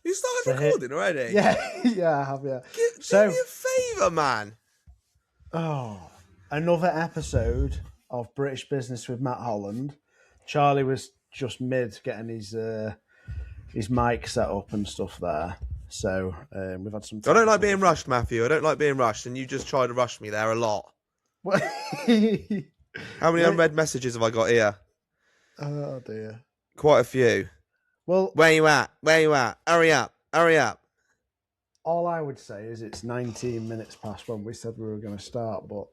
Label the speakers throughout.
Speaker 1: You started
Speaker 2: So
Speaker 1: recording already?
Speaker 2: Yeah, I have, yeah.
Speaker 1: Do me a favour, man.
Speaker 2: Oh, another episode of British Business with Matt Holland. Charlie was just mid getting his mic set up and stuff there. So we've had some.
Speaker 1: I don't like being rushed, Matthew. I don't like being rushed, and you just try to rush me there a lot. How many unread messages have I got here?
Speaker 2: Oh dear.
Speaker 1: Quite a few.
Speaker 2: Well,
Speaker 1: where you at? Where you at? Hurry up! Hurry up!
Speaker 2: All I would say is it's 19 minutes past when we said we were going to start, but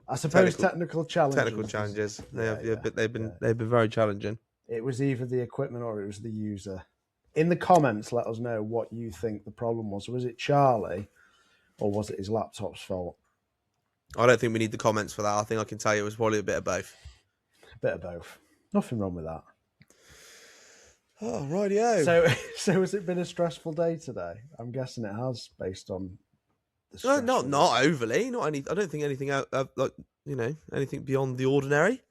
Speaker 2: I suppose technical challenges.
Speaker 1: Technical challenges. They've been very challenging.
Speaker 2: It was either the equipment or it was the user. In the comments, let us know what you think the problem was. Was it Charlie or was it his laptop's fault?
Speaker 1: I don't think we need the comments for that. I think I can tell you it was probably a bit of both.
Speaker 2: A bit of both. Nothing wrong with that.
Speaker 1: Oh, rightio.
Speaker 2: So has it been a stressful day today? I'm guessing it has, based on
Speaker 1: the not overly. Not any. I don't think anything out anything beyond the ordinary.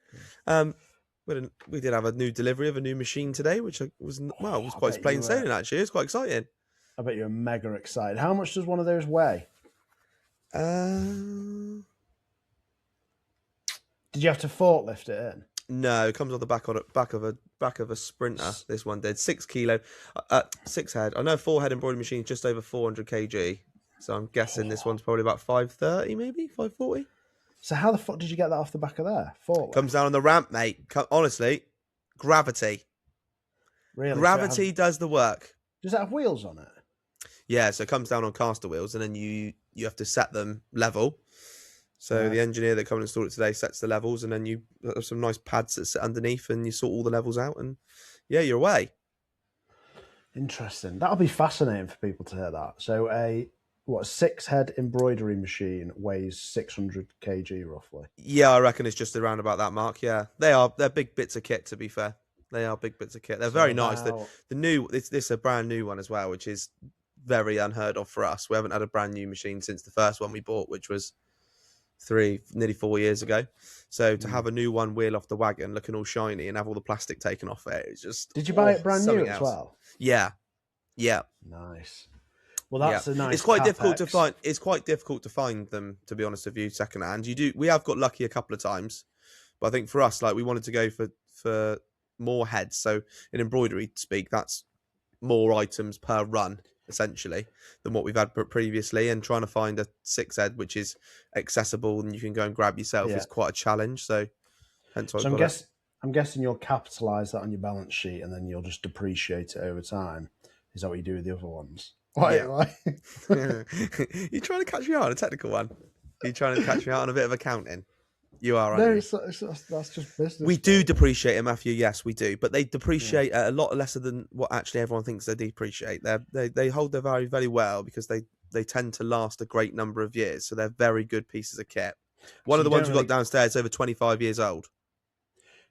Speaker 1: We did have a new delivery of a new machine today, which was quite plain sailing actually. It's quite exciting.
Speaker 2: I bet you're mega excited. How much does one of those weigh?
Speaker 1: Did
Speaker 2: you have to forklift it in?
Speaker 1: No, it comes on the back of a Sprinter. This one did 6 kilo, 6 head. I know a 4-head embroidery machine is just over 400 kg. So I'm guessing this one's probably about 530, maybe 540.
Speaker 2: So how the fuck did you get that off the back of there? Forklift?
Speaker 1: Comes down on the ramp, mate. Honestly, gravity.
Speaker 2: Really?
Speaker 1: Gravity does the work.
Speaker 2: Does it have wheels on it?
Speaker 1: Yeah, so it comes down on caster wheels, and then you have to set them level. So the engineer that come and install it today sets the levels, and then you have some nice pads that sit underneath, and you sort all the levels out, and you're away.
Speaker 2: Interesting. That'll be fascinating for people to hear that. So a 6-head embroidery machine weighs 600 kg roughly.
Speaker 1: Yeah, I reckon it's just around about that mark. Yeah, they're big bits of kit. To be fair, they are big bits of kit. They're very nice. The new this is a brand new one as well, which is very unheard of for us. We haven't had a brand new machine since the first one we bought, which was nearly 4 years ago. So to have a new one wheel off the wagon looking all shiny and have all the plastic taken off it, it's just...
Speaker 2: Did you buy it brand new as well?
Speaker 1: Yeah.
Speaker 2: Nice. Well, that's a nice.
Speaker 1: It's quite difficult to find. It's quite difficult to find them, to be honest with you, second hand. We have got lucky a couple of times, but I think for us, we wanted to go for more heads. So in embroidery speak, that's more items per run, essentially, than what we've had previously, and trying to find a 6-head which is accessible and you can go and grab yourself is quite a challenge. So hence why
Speaker 2: I'm guessing you'll capitalise that on your balance sheet and then you'll just depreciate it over time. Is that what you do with the other ones? Why?
Speaker 1: You're trying to catch me out on a technical one. You're trying to catch me out on a bit of accounting. You are,
Speaker 2: no, that's just business.
Speaker 1: We do depreciate it, Matthew. Yes, we do, but they depreciate a lot lesser than what actually everyone thinks they depreciate. They hold their value very well because they tend to last a great number of years. So they're very good pieces of kit. One of the ones we've got downstairs is over 25 years old.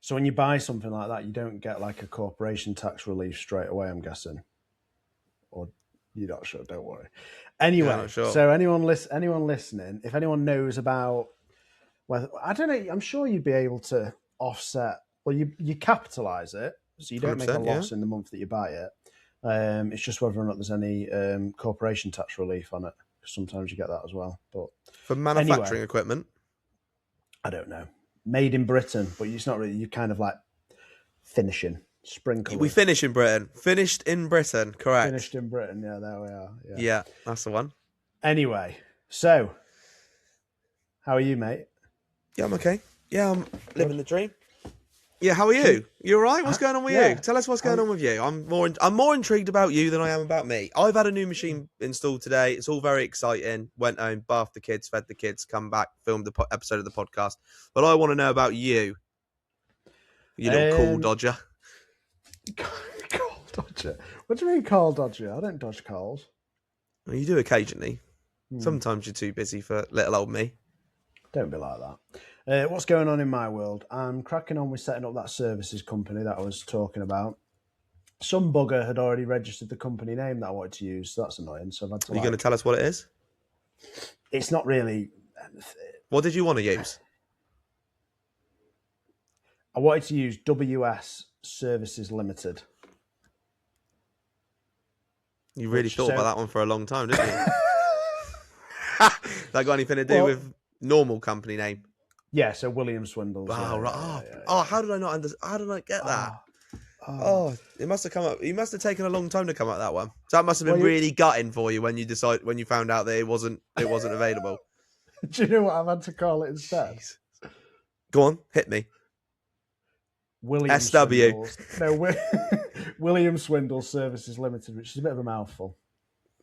Speaker 2: So when you buy something like that, you don't get a corporation tax relief straight away, I'm guessing. Or you're not sure? Don't worry. Anyway, so anyone listening, if anyone knows about, well, I don't know. I'm sure you'd be able to offset. Well, you capitalise it, so you don't make a loss in the month that you buy it. It's just whether or not there's any corporation tax relief on it. Sometimes you get that as well. But
Speaker 1: for manufacturing equipment,
Speaker 2: I don't know. Made in Britain, but it's not really. You kind of finishing. Sprinkle.
Speaker 1: We finish in Britain. Finished in Britain, correct.
Speaker 2: Finished in Britain, yeah, there we are.
Speaker 1: Yeah, that's the one.
Speaker 2: Anyway, so how are you, mate?
Speaker 1: Yeah, I'm okay. Yeah, I'm living the dream. Yeah, how are you? You all right? What's going on with you? Tell us what's going on with you. I'm more intrigued about you than I am about me. I've had a new machine installed today. It's all very exciting. Went home, bathed the kids, fed the kids, come back, filmed the episode of the podcast. But I want to know about you. You little call dodger.
Speaker 2: Call dodger? What do you mean call dodger? I don't dodge calls.
Speaker 1: Well, you do occasionally. Sometimes you're too busy for little old me.
Speaker 2: Don't be like that. What's going on in my world? I'm cracking on with setting up that services company that I was talking about. Some bugger had already registered the company name that I wanted to use, so that's annoying. So I've had to.
Speaker 1: Are you going to tell us what it is?
Speaker 2: It's not really.
Speaker 1: What did you want to use?
Speaker 2: I wanted to use WS Services Limited.
Speaker 1: You really thought about that one for a long time, didn't you? That got anything to do with normal company name?
Speaker 2: Yeah, so William Swindles.
Speaker 1: Wow, right. How did I not how did I get that? It must have come up. You must have taken a long time to come up with that one. So that must have been really gutting for you when you found out that it wasn't available.
Speaker 2: Do you know what I've had to call it instead?
Speaker 1: Jeez. Go on, hit me.
Speaker 2: William
Speaker 1: SW.
Speaker 2: Swindles. No, William Swindles Services Limited, which is a bit of a mouthful.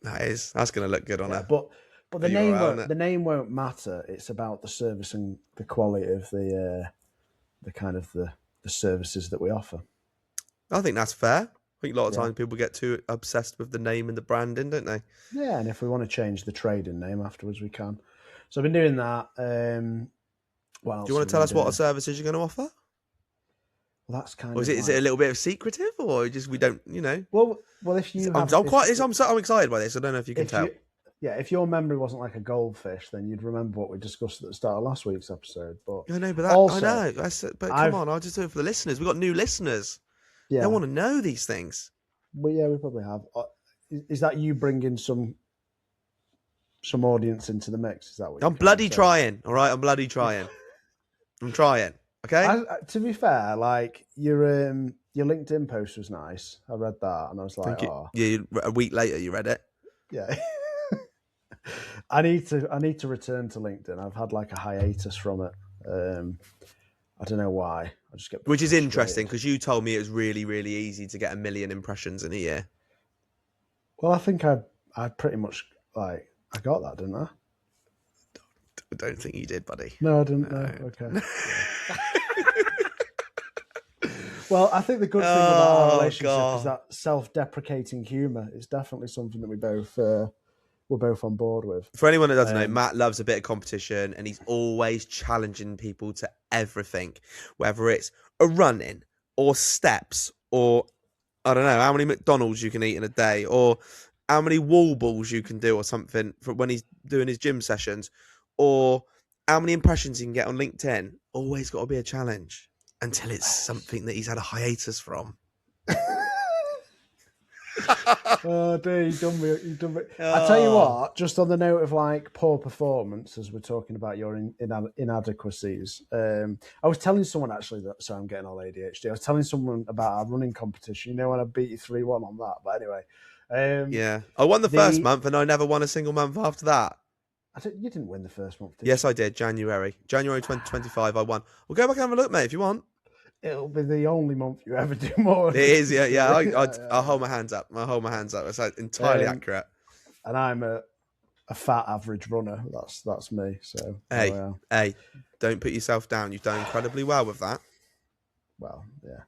Speaker 1: That's going to look good on her.
Speaker 2: But the name won't matter. It's about the service and the quality of the kind of the services that we offer.
Speaker 1: I think that's fair. I think a lot of times people get too obsessed with the name and the branding, don't they?
Speaker 2: Yeah, and if we want to change the trading name afterwards, we can. So I've been doing that. Do
Speaker 1: you want to tell us what services you're going to offer?
Speaker 2: Well, that's kind
Speaker 1: of. Is it a little bit of secretive, or just we don't,
Speaker 2: Well, if you,
Speaker 1: I'm excited by this. I don't know if you can tell.
Speaker 2: If your memory wasn't like a goldfish, then you'd remember what we discussed at the start of last week's episode. But
Speaker 1: I know, but come on, I'll just do it for the listeners. We've got new listeners. Yeah, they want to know these things.
Speaker 2: Well, yeah, we probably have. Is that you bringing some audience into the mix? Is that what
Speaker 1: I'm bloody trying? All right, I'm bloody trying. I'm trying. Okay.
Speaker 2: To be fair, like your LinkedIn post was nice. I read that and I was like,
Speaker 1: yeah. A week later, you read it.
Speaker 2: Yeah. I need to return to LinkedIn. I've had like a hiatus from it. I don't know why. I just get
Speaker 1: which is interesting because you told me it was really, really easy to get 1 million impressions in a year.
Speaker 2: Well, I think I pretty much I got that, didn't I?
Speaker 1: I don't think you did, buddy.
Speaker 2: No, I didn't. No. Okay. Well, I think the good thing about our relationship is that self-deprecating humour is definitely something that we're both on board with.
Speaker 1: For anyone that doesn't know, Matt loves a bit of competition and he's always challenging people to everything, whether it's a run-in or steps or, I don't know, how many McDonald's you can eat in a day or how many wobbles you can do or something for when he's doing his gym sessions or how many impressions you can get on LinkedIn. Always got to be a challenge until it's something that he's had a hiatus from.
Speaker 2: Oh, dear, you've done me. I tell you what, just on the note of like poor performance, as we're talking about your inadequacies, I was telling someone actually that, sorry, I'm getting all ADHD. I was telling someone about our running competition. You know, when I beat you 3-1 on that. But anyway,
Speaker 1: yeah, I won the first month, and I never won a single month after that.
Speaker 2: You didn't win the first month, did you?
Speaker 1: Yes, I did. January 2025, I won. We'll go back and have a look, mate, if you want.
Speaker 2: It'll be the only month you ever do more.
Speaker 1: It is, yeah. I'll hold my hands up. It's like entirely accurate.
Speaker 2: And I'm a fat average runner. That's me. So
Speaker 1: hey, don't put yourself down. You've done incredibly well with that.
Speaker 2: Well, yeah.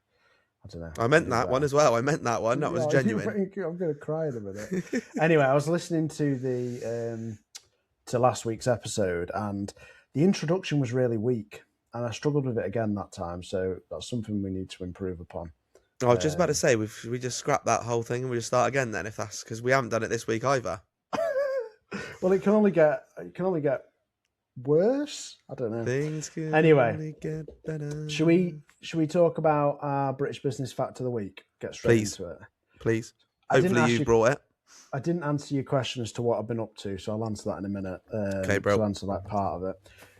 Speaker 2: I don't know.
Speaker 1: I meant that one as well. I meant that one. That was genuine.
Speaker 2: I'm going to cry in a minute. Anyway, I was listening to to last week's episode, and the introduction was really weak. And I struggled with it again that time, so that's something we need to improve upon.
Speaker 1: I was just about to say, we just scrap that whole thing and we just start again then, if that's because we haven't done it this week either.
Speaker 2: Well, it can only get worse. I don't know.
Speaker 1: Things can
Speaker 2: only
Speaker 1: get better.
Speaker 2: Should we talk about our British business fact of the week? Get straight into it.
Speaker 1: Please. Hopefully you brought it.
Speaker 2: I didn't answer your question as to what I've been up to, so I'll answer that in a minute.
Speaker 1: Okay, bro.
Speaker 2: To answer that part of it.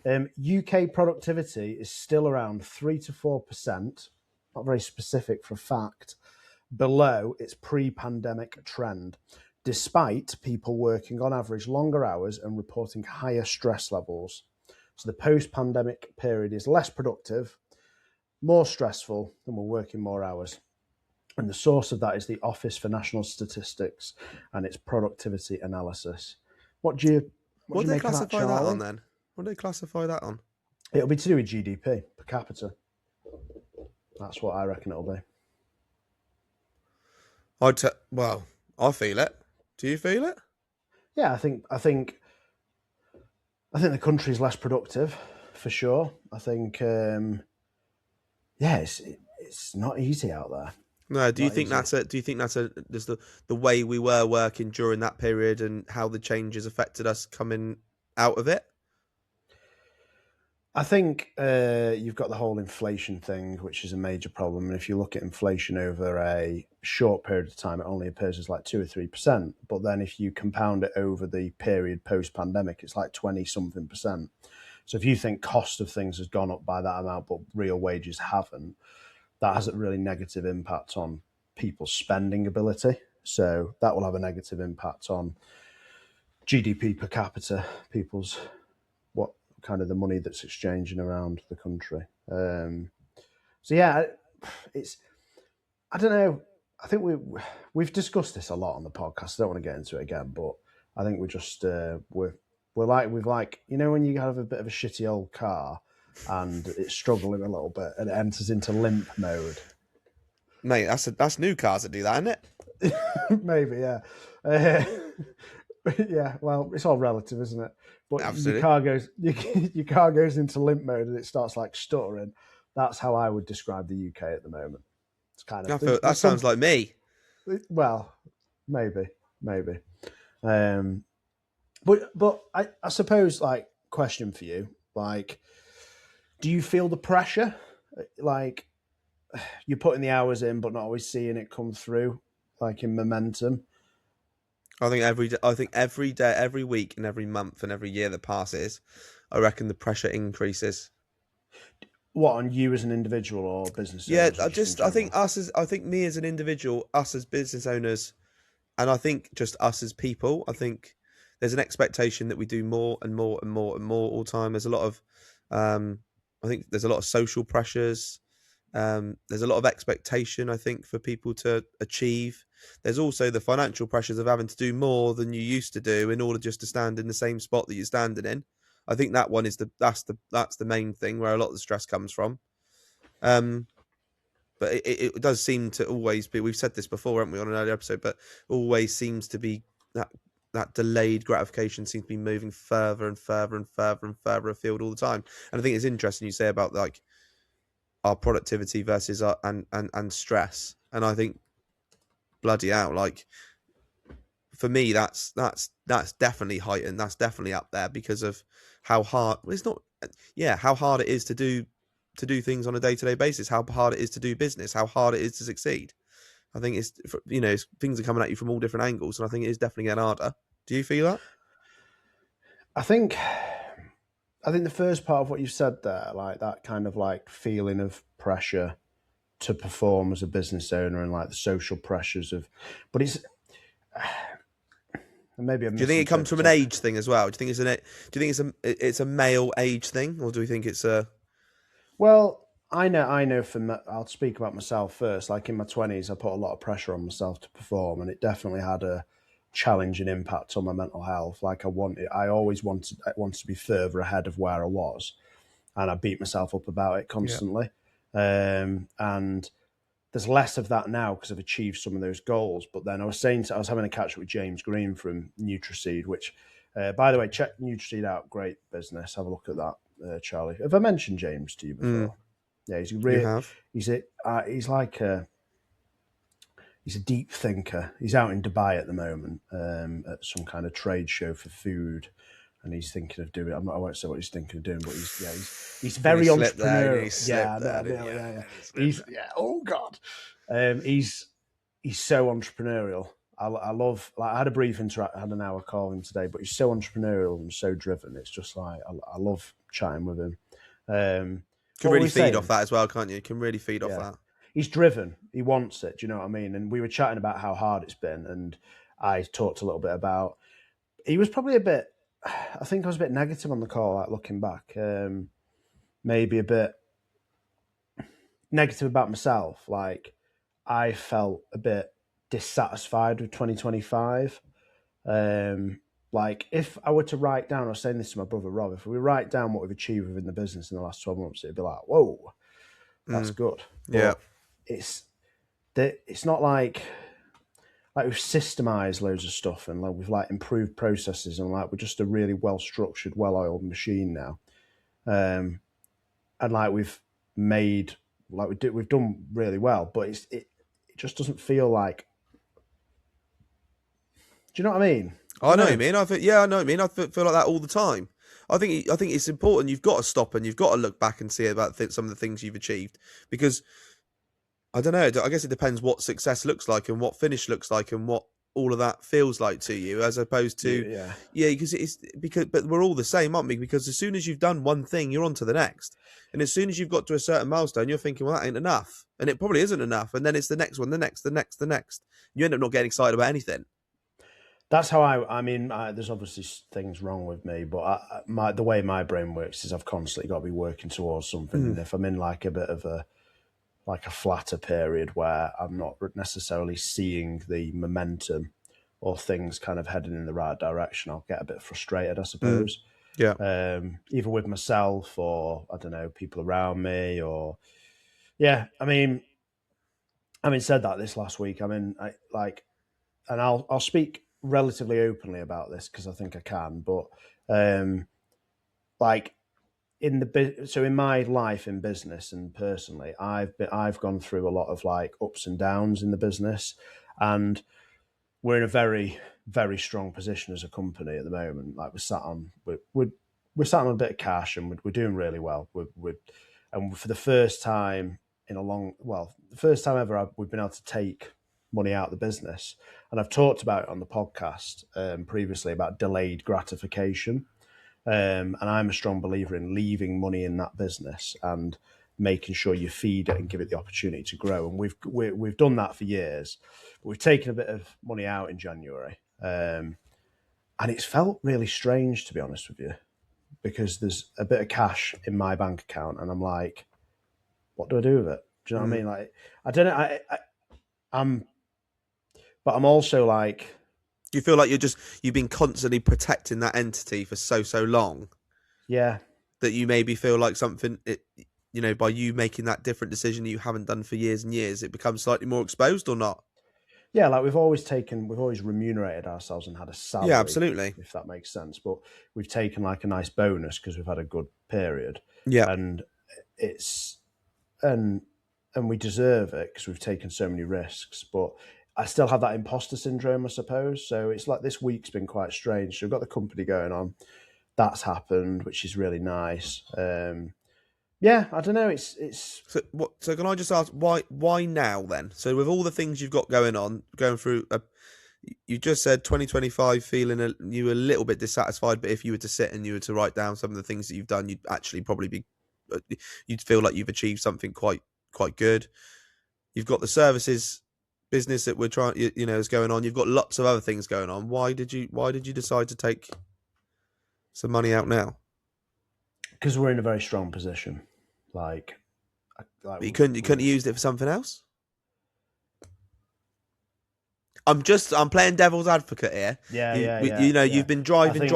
Speaker 2: UK productivity is still around 3 to 4%, not very specific for a fact, below its pre-pandemic trend, despite people working on average longer hours and reporting higher stress levels. So the post-pandemic period is less productive, more stressful, and we're working more hours. And the source of that is the Office for National Statistics and its productivity analysis. What do they
Speaker 1: classify that on then? What do they classify that on?
Speaker 2: It'll be to do with GDP per capita. That's what I reckon it'll be.
Speaker 1: I feel it. Do you feel it?
Speaker 2: Yeah, I think the country's less productive for sure. I think, it's not easy out there.
Speaker 1: No, do you think that's just the way we were working during that period and how the changes affected us coming out of it?
Speaker 2: I think you've got the whole inflation thing, which is a major problem. And if you look at inflation over a short period of time, it only appears as like 2 or 3%. But then if you compound it over the period post-pandemic, it's like 20-something%. So if you think cost of things has gone up by that amount, but real wages haven't, that has a really negative impact on people's spending ability. So that will have a negative impact on GDP per capita, people's what kind of the money that's exchanging around the country. So yeah, it's I don't know. I think we've discussed this a lot on the podcast. I don't want to get into it again, but I think we're just we're like you know when you have a bit of a shitty old car and it's struggling a little bit and it enters into limp mode.
Speaker 1: Mate, that's new cars that do that, isn't
Speaker 2: it? Maybe, yeah. Yeah, well, it's all relative, isn't it? But
Speaker 1: absolutely.
Speaker 2: Your car goes into limp mode and it starts like stuttering. That's how I would describe the UK at the moment. It's kind of
Speaker 1: that sounds like me.
Speaker 2: Well, maybe. But I suppose, like, question for you, like, do you feel the pressure? Like, you're putting the hours in, but not always seeing it come through, like in momentum.
Speaker 1: I think every day, every week, and every month, and every year that passes, I reckon the pressure increases.
Speaker 2: What, on you as an individual or business
Speaker 1: owners? Yeah, I think me as an individual, us as business owners, and I think just us as people. I think there's an expectation that we do more and more and more and more all the time. There's a lot of, I think there's a lot of social pressures. There's a lot of expectation, I think, for people to achieve. There's also the financial pressures of having to do more than you used to do in order just to stand in the same spot that you're standing in. I think that one is that's the main thing where a lot of the stress comes from. But it does seem to always be. We've said this before, haven't we, on an earlier episode? But always seems to be that delayed gratification seems to be moving further and further and further and further afield all the time. And I think it's interesting you say about like our productivity versus our and stress. And I think bloody hell, like for me, that's definitely heightened. That's definitely up there because of how hard how hard it is to do things on a day-to-day basis, how hard it is to do business, how hard it is to succeed. I think it's things are coming at you from all different angles, and I think it is definitely getting harder. Do you feel that?
Speaker 2: I think the first part of what you said there, like that kind of like feeling of pressure to perform as a business owner and like the social pressures of, but it's maybe.
Speaker 1: Do you think it comes from an age thing as well? Do you think it's a male age thing, or do we think it's a?
Speaker 2: Well, I know. I'll speak about myself first. Like in my 20s, I put a lot of pressure on myself to perform, and it definitely had a challenging impact on my mental health. Like I always wanted to be further ahead of where I was, and I beat myself up about it constantly. Yeah. And there's less of that now because I've achieved some of those goals. But then I was having a catch up with James Green from NutriSeed, which, by the way, check NutriSeed out. Great business. Have a look at that, Charlie. Have I mentioned James to you before? Yeah, he's really. He's a deep thinker. He's out in Dubai at the moment at some kind of trade show for food, and he's thinking of doing. I won't say what he's thinking of doing, but he's very entrepreneurial. Oh God, he's so entrepreneurial. I love. Like, I had a brief interaction. I had an hour call with him today, but he's so entrepreneurial and so driven. It's just like I love chatting with him.
Speaker 1: Can really feed off that as well, can't you? Can really feed off that.
Speaker 2: He's driven. He wants it. Do you know what I mean? And we were chatting about how hard it's been, and I talked a little bit about. He was probably a bit. I think I was a bit negative on the call, like looking back. Maybe a bit negative about myself. Like I felt a bit dissatisfied with 2025. Like if I were to write down, I was saying this to my brother Rob, if we write down what we've achieved within the business in the last 12 months, it'd be like, whoa, that's good. But
Speaker 1: yeah.
Speaker 2: It's not like we've systemized loads of stuff and like we've like improved processes and like we're just a really well structured, well oiled machine now. And like we've made like we've done really well, but it just doesn't feel like. Do you know what I mean?
Speaker 1: I know what you mean. I know what you mean. I feel like that all the time. I think it's important. You've got to stop and you've got to look back and see about some of the things you've achieved, because I don't know. I guess it depends what success looks like and what finish looks like and what all of that feels like to you, as opposed to, yeah, but we're all the same, aren't we? Because as soon as you've done one thing, you're on to the next, and as soon as you've got to a certain milestone, you're thinking, well, that ain't enough, and it probably isn't enough, and then it's the next one, the next, the next, the next. You end up not getting excited about anything.
Speaker 2: That's how I mean, there's obviously things wrong with me, but the way my brain works is I've constantly got to be working towards something. And if I'm in like a bit of a flatter period where I'm not necessarily seeing the momentum or things kind of heading in the right direction, I'll get a bit frustrated, I suppose.
Speaker 1: Yeah.
Speaker 2: Either with myself or, I don't know, people around me or, yeah. I mean, having said that, this last week, and I'll speak relatively openly about this because I think I can, but in my life in business and personally, I've gone through a lot of like ups and downs in the business, and we're in a very, very strong position as a company at the moment. Like we're sat on a bit of cash and we're doing really well. And for the first time the first time ever, we've been able to take money out of the business. And I've talked about it on the podcast previously about delayed gratification. And I'm a strong believer in leaving money in that business and making sure you feed it and give it the opportunity to grow. And we've done that for years. We've taken a bit of money out in January, and it's felt really strange, to be honest with you, because there's a bit of cash in my bank account, and I'm like, what do I do with it? Do you know what I mean? Like, I don't know. But I'm also like,
Speaker 1: you feel like you've been constantly protecting that entity for so long.
Speaker 2: Yeah.
Speaker 1: That you maybe feel like something, by you making that different decision you haven't done for years and years, it becomes slightly more exposed or not?
Speaker 2: Yeah, like we've always remunerated ourselves and had a salary.
Speaker 1: Yeah, absolutely.
Speaker 2: If that makes sense. But we've taken like a nice bonus because we've had a good period.
Speaker 1: Yeah.
Speaker 2: And and we deserve it because we've taken so many risks. But I still have that imposter syndrome, I suppose. So it's like this week's been quite strange. So we've got the company going on. That's happened, which is really nice. Yeah, I don't know. It's
Speaker 1: So can I just ask why now then? So with all the things you've got going through, you just said 2025 feeling you were a little bit dissatisfied, but if you were to sit and you were to write down some of the things that you've done, you'd actually probably be, you'd feel like you've achieved something quite good. You've got the services business that we're trying, is going on. You've got lots of other things going on. Why did you decide to take some money out now?
Speaker 2: Because we're in a very strong position. Like
Speaker 1: but you couldn't have used it for something else? I'm playing devil's advocate here. You've been driving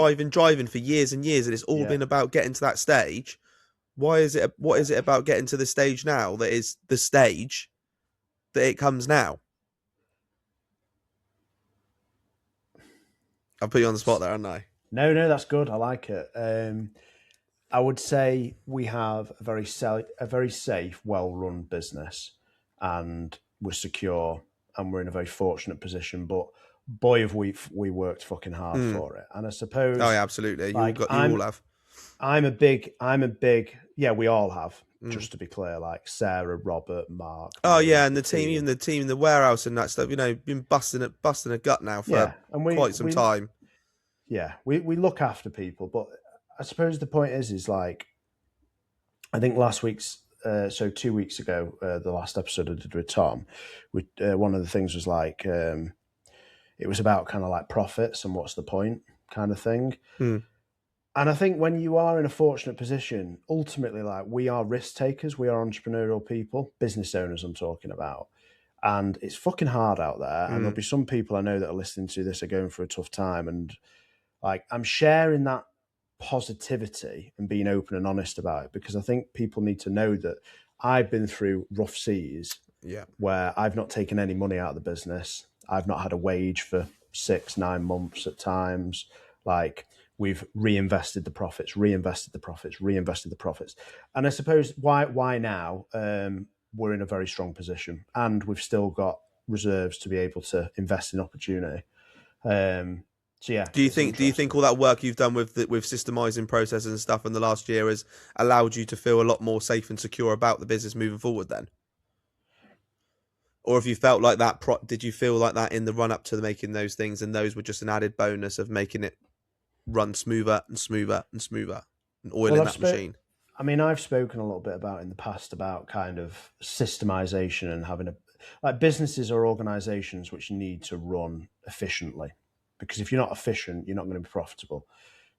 Speaker 1: for years and years, and it's all been about getting to that stage. What is it about getting to the stage now that is the stage that it comes now? I'll put you on the spot there, haven't I?
Speaker 2: No, that's good. I like it. I would say we have a very safe, well-run business, and we're secure, and we're in a very fortunate position. But boy, have we worked fucking hard for it. And I suppose,
Speaker 1: oh yeah, absolutely, you all have.
Speaker 2: I'm a big. Yeah, we all have. Just to be clear, like Sarah, Robert, Mark.
Speaker 1: Oh yeah, and the team, even the team in the warehouse and that stuff. Been busting a gut now for quite some time.
Speaker 2: Yeah, we look after people, but I suppose the point is like, I think last week's, 2 weeks ago, the last episode I did with Tom, one of the things was like, it was about kind of like profits and what's the point kind of thing. And I think when you are in a fortunate position, ultimately, like, we are risk takers, we are entrepreneurial people, business owners I'm talking about. And it's fucking hard out there. And there'll be some people I know that are listening to this are going through a tough time. And like, I'm sharing that positivity and being open and honest about it, because I think people need to know that I've been through rough seas where I've not taken any money out of the business. I've not had a wage for 6-9 months at times. Like, we've reinvested the profits. And I suppose why now? We're in a very strong position, and we've still got reserves to be able to invest in opportunity. So yeah,
Speaker 1: do you think all that work you've done with systemizing processes and stuff in the last year has allowed you to feel a lot more safe and secure about the business moving forward then? Or have you felt like that? Did you feel like that in the run up to making those things, and those were just an added bonus of making it run smoother and smoother and smoother, and oiling that machine?
Speaker 2: I mean, I've spoken a little bit about in the past about kind of systemization and having like businesses or organizations which need to run efficiently, because if you're not efficient, you're not going to be profitable.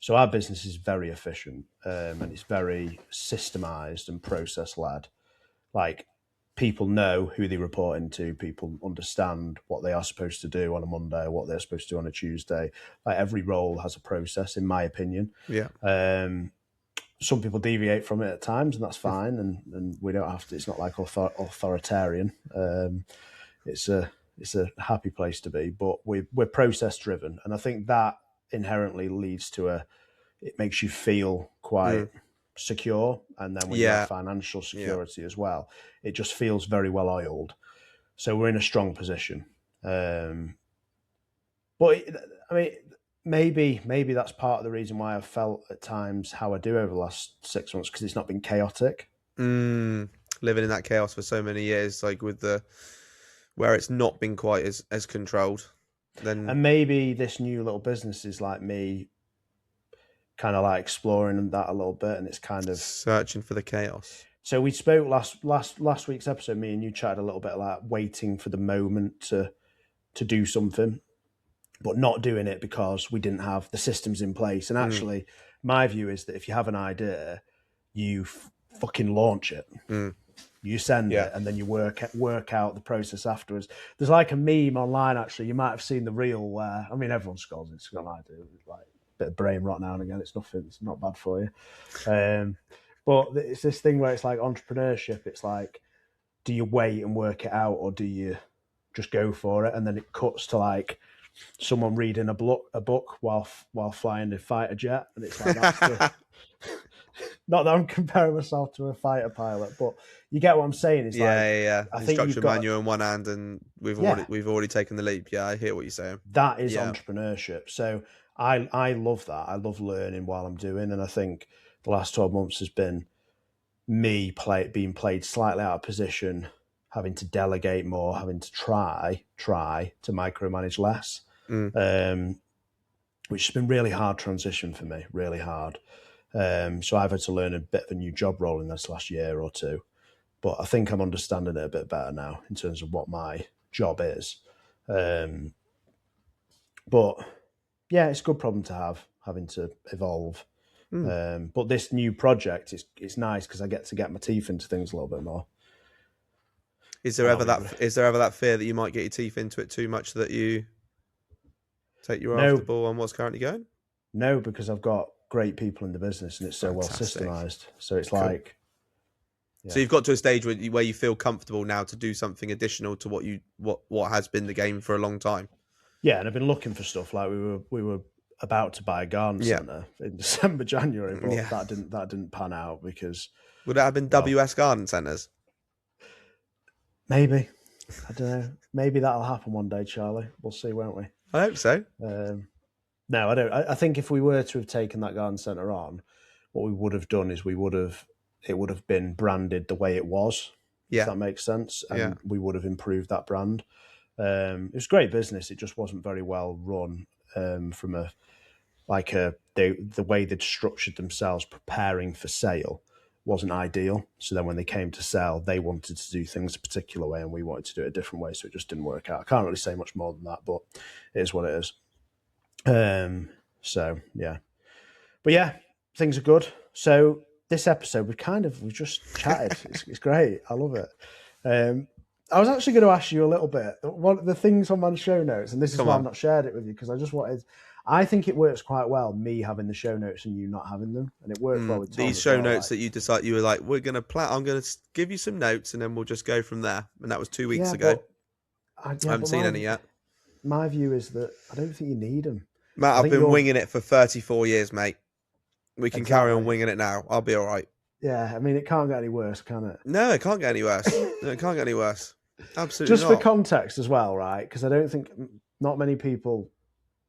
Speaker 2: So our business is very efficient, and it's very systemized and process led. Like, people know who they report into. People understand what they are supposed to do on a Monday, what they're supposed to do on a Tuesday. Like, every role has a process, in my opinion.
Speaker 1: Yeah.
Speaker 2: Some people deviate from it at times, and that's fine. And we don't have to. It's not like authoritarian. It's a happy place to be. But we're process driven, and I think that inherently leads to it makes you feel quite secure, and then when you have financial security as well, it just feels very well oiled. So we're in a strong position. But I mean, maybe that's part of the reason why I've felt at times how I do over the last 6 months, because it's not been chaotic.
Speaker 1: Living in that chaos for so many years, like where it's not been quite as controlled.
Speaker 2: And maybe this new little business is like me, kind of like exploring that a little bit, and it's kind of
Speaker 1: searching for the chaos.
Speaker 2: So we spoke last week's episode. Me and you chatted a little bit like waiting for the moment to do something, but not doing it because we didn't have the systems in place. And actually, my view is that if you have an idea, you fucking launch it. You send it, and then you work out the process afterwards. There's like a meme online, actually. You might have seen the reel where, I mean, everyone scrolls Instagram. I do, like, bit of brain rot now and again. It's nothing. It's not bad for you. But it's this thing where it's like entrepreneurship. It's like, do you wait and work it out, or do you just go for it? And then it cuts to like someone reading a book while flying a fighter jet, and it's like, that's not that I'm comparing myself to a fighter pilot, but you get what I'm saying. It's
Speaker 1: I think instruction manual in one hand, and we've already taken the leap. Yeah, I hear what you're saying.
Speaker 2: That is entrepreneurship. So I love that. I love learning while I'm doing, and I think the last 12 months has been me being played slightly out of position, having to delegate more, having to try to micromanage less, which has been really hard transition for me, really hard. So I've had to learn a bit of a new job role in this last year or two, but I think I'm understanding it a bit better now in terms of what my job is. But yeah, it's a good problem to have, having to evolve. But this new project it's nice because I get to get my teeth into things a little bit more.
Speaker 1: Is there ever that fear that you might get your teeth into it too much, that you take your eye off the ball on what's currently going?
Speaker 2: No, because I've got great people in the business, and it's so well systemized. So it's like,
Speaker 1: so you've got to a stage where you feel comfortable now to do something additional to what has been the game for a long time.
Speaker 2: Yeah, and I've been looking for stuff. Like we were about to buy a garden centre in December, January, but that didn't pan out because.
Speaker 1: Would that have been WS Garden Centres?
Speaker 2: Maybe. I don't know. Maybe that'll happen one day, Charlie. We'll see, won't we?
Speaker 1: I hope so.
Speaker 2: No, I don't. I think if we were to have taken that garden centre on, what we would have done is it would have been branded the way it was. Yeah. If that makes sense. And we would have improved that brand. It was great business. It just wasn't very well run from the way they'd structured themselves preparing for sale wasn't ideal. So then when they came to sell, they wanted to do things a particular way and we wanted to do it a different way. So it just didn't work out. I can't really say much more than that, but it is what it is. So yeah, but yeah, things are good. So this episode, we've just chatted. It's great. I love it. I was actually going to ask you a little bit. One of the things on my show notes, and this is why I've not shared it with you, because I think it works quite well, me having the show notes and you not having them, and it worked well with Tom.
Speaker 1: These show notes that you decide, you were like, we're going to plan. I'm going to give you some notes, and then we'll just go from there. And that was 2 weeks ago. I haven't seen any yet.
Speaker 2: My view is that I don't think you need them.
Speaker 1: Matt, I've been winging it for 34 years, mate. We can carry on winging it now. I'll be all right.
Speaker 2: Yeah, I mean, it can't get any worse, can it?
Speaker 1: No, it can't get any worse. No, it can't get any worse. Absolutely
Speaker 2: Just
Speaker 1: not.
Speaker 2: For context as well, right? Because I don't think not many people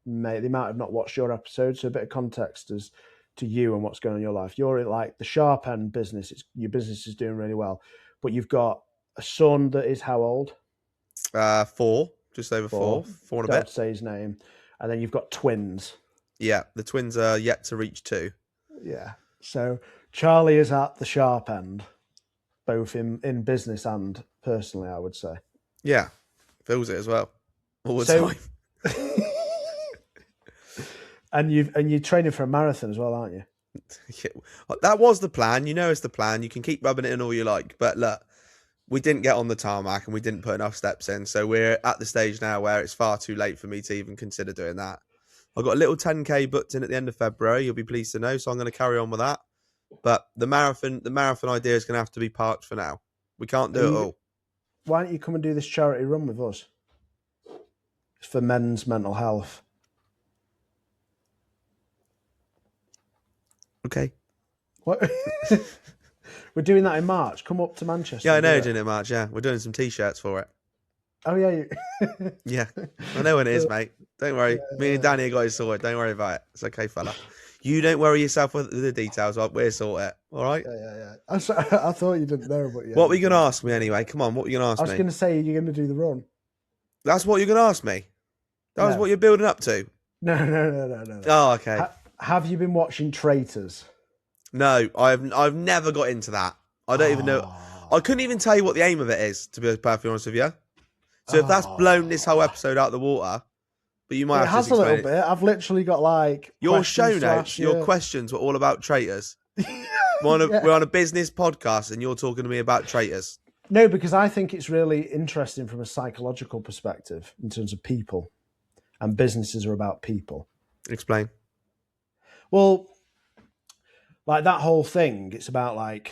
Speaker 2: they might have not watched your episode. So a bit of context as to you and what's going on in your life. You're in like the sharp end business. Your business is doing really well, but you've got a son that is how old?
Speaker 1: 4, just over 4 and a bit.
Speaker 2: Don't say his name. And then you've got twins.
Speaker 1: Yeah, the twins are yet to reach 2.
Speaker 2: Yeah. So Charlie is at the sharp end, both in business and personally, I would say.
Speaker 1: Yeah, feels it as well all the time.
Speaker 2: And you're training for a marathon as well, aren't you?
Speaker 1: Yeah, that was the plan. You know, it's the plan. You can keep rubbing it in all you like, but look, we didn't get on the tarmac and we didn't put enough steps in. So we're at the stage now where it's far too late for me to even consider doing that. I've got a little 10K booked in at the end of February. You'll be pleased to know. So I'm going to carry on with that. But the marathon idea is going to have to be parked for now. We can't do it all.
Speaker 2: Why don't you come and do this charity run with us? It's for men's mental health.
Speaker 1: Okay.
Speaker 2: What? We're doing that in March. Come up to Manchester.
Speaker 1: Yeah, I know you're doing it in March. Yeah, we're doing some T-shirts for it.
Speaker 2: Oh, yeah.
Speaker 1: Yeah, I know when it is, mate. Don't worry. Me and Danny got it sorted. Don't worry about it. It's okay, fella. You don't worry yourself with the details. We'll sort it. All right?
Speaker 2: Yeah. I thought you didn't know, but yeah.
Speaker 1: What were you going to ask me anyway? Come on, what were you going to ask me?
Speaker 2: I was going to say you're going to do the run.
Speaker 1: That's what you're going to ask me? That was what you're building up to?
Speaker 2: No.
Speaker 1: Oh, okay.
Speaker 2: Have you been watching Traitors?
Speaker 1: No, I've never got into that. I don't even know. I couldn't even tell you what the aim of it is, to be perfectly honest with you. So if that's blown this whole episode out of the water, but you might have to explain it. It has a little
Speaker 2: bit. I've literally got like
Speaker 1: your show notes. Your questions were all about traitors. We're on a business podcast, and you're talking to me about traitors.
Speaker 2: No, because I think it's really interesting from a psychological perspective in terms of people, and businesses are about people.
Speaker 1: Explain.
Speaker 2: Well, like that whole thing, it's about like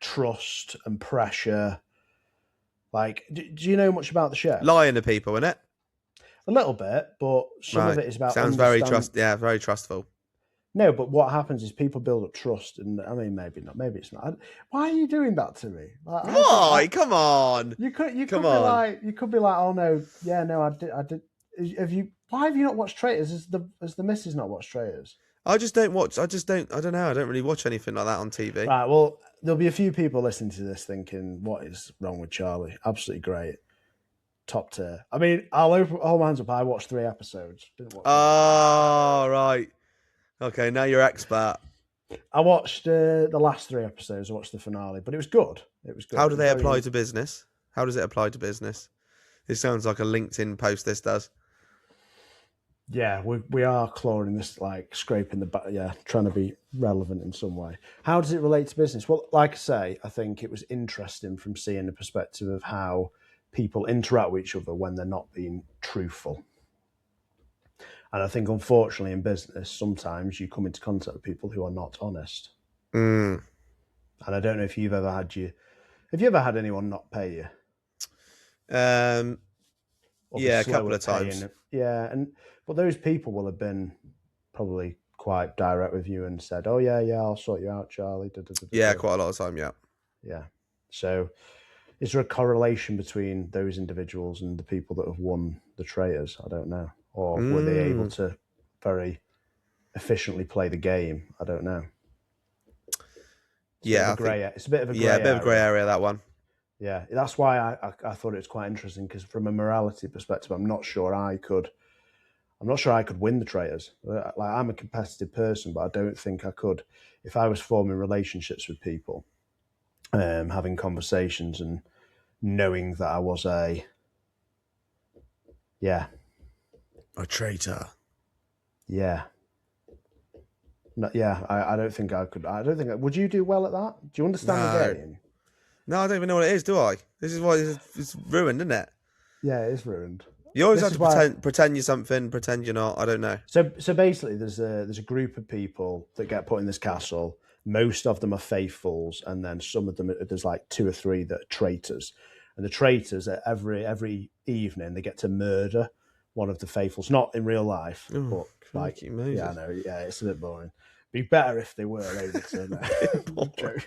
Speaker 2: trust and pressure. Like, do you know much about the show?
Speaker 1: Lying to people, isn't it?
Speaker 2: A little bit, but some of it is about.
Speaker 1: Sounds very very trustful.
Speaker 2: No, but what happens is people build up trust, and I mean, maybe not, maybe it's not. Why are you doing that to me? Like,
Speaker 1: why? Come on.
Speaker 2: You could be like, oh no, yeah, no, I did. Why have you not watched Traitors? Has the missus not watched Traitors?
Speaker 1: I don't know. I don't really watch anything like that on TV.
Speaker 2: Right, well, there'll be a few people listening to this thinking, what is wrong with Charlie? Absolutely great. Top tier. I mean, I'll hold my hands up. I watched 3 episodes. Didn't watch
Speaker 1: right. Okay, now you're expert.
Speaker 2: I watched the last 3 episodes. I watched the finale, but it was good.
Speaker 1: How do they apply to business? How does it apply to business? It sounds like a LinkedIn post, this does.
Speaker 2: Yeah, we are clawing this, like scraping the back. Yeah, trying to be relevant in some way. How does it relate to business? Well, like I say, I think it was interesting from seeing the perspective of how people interact with each other when they're not being truthful. And I think, unfortunately, in business, sometimes you come into contact with people who are not honest.
Speaker 1: Mm.
Speaker 2: And I don't know if you've ever had anyone not pay you?
Speaker 1: Yeah, a couple of times.
Speaker 2: Yeah, but those people will have been probably quite direct with you and said, "Oh yeah, I'll sort you out, Charlie."
Speaker 1: Yeah, quite a lot of time.
Speaker 2: Yeah. So, is there a correlation between those individuals and the people that have won the Traitors? I don't know. Or were they able to very efficiently play the game? I don't know. It's a bit of a grey
Speaker 1: area, that one.
Speaker 2: Yeah, that's why I thought it was quite interesting, because from a morality perspective, I'm not sure I could win the Traitors. Like, I'm a competitive person, but I don't think I could. If I was forming relationships with people, having conversations and knowing that I was a
Speaker 1: traitor.
Speaker 2: Yeah. No, yeah, I don't think I could. Would you do well at that? Do you understand the game?
Speaker 1: No, I don't even know what it is, do I? This is why it's ruined, isn't it?
Speaker 2: Yeah, it is ruined.
Speaker 1: You always have to pretend you're something, pretend you're not. I don't know.
Speaker 2: So basically, there's a group of people that get put in this castle. Most of them are faithfuls, and then some of them, there's like 2 or 3 that are traitors. And the traitors, every evening, they get to murder one of the faithfuls. Not in real life, but like, yeah, I know, yeah, it's a bit boring. Be better if they were able to.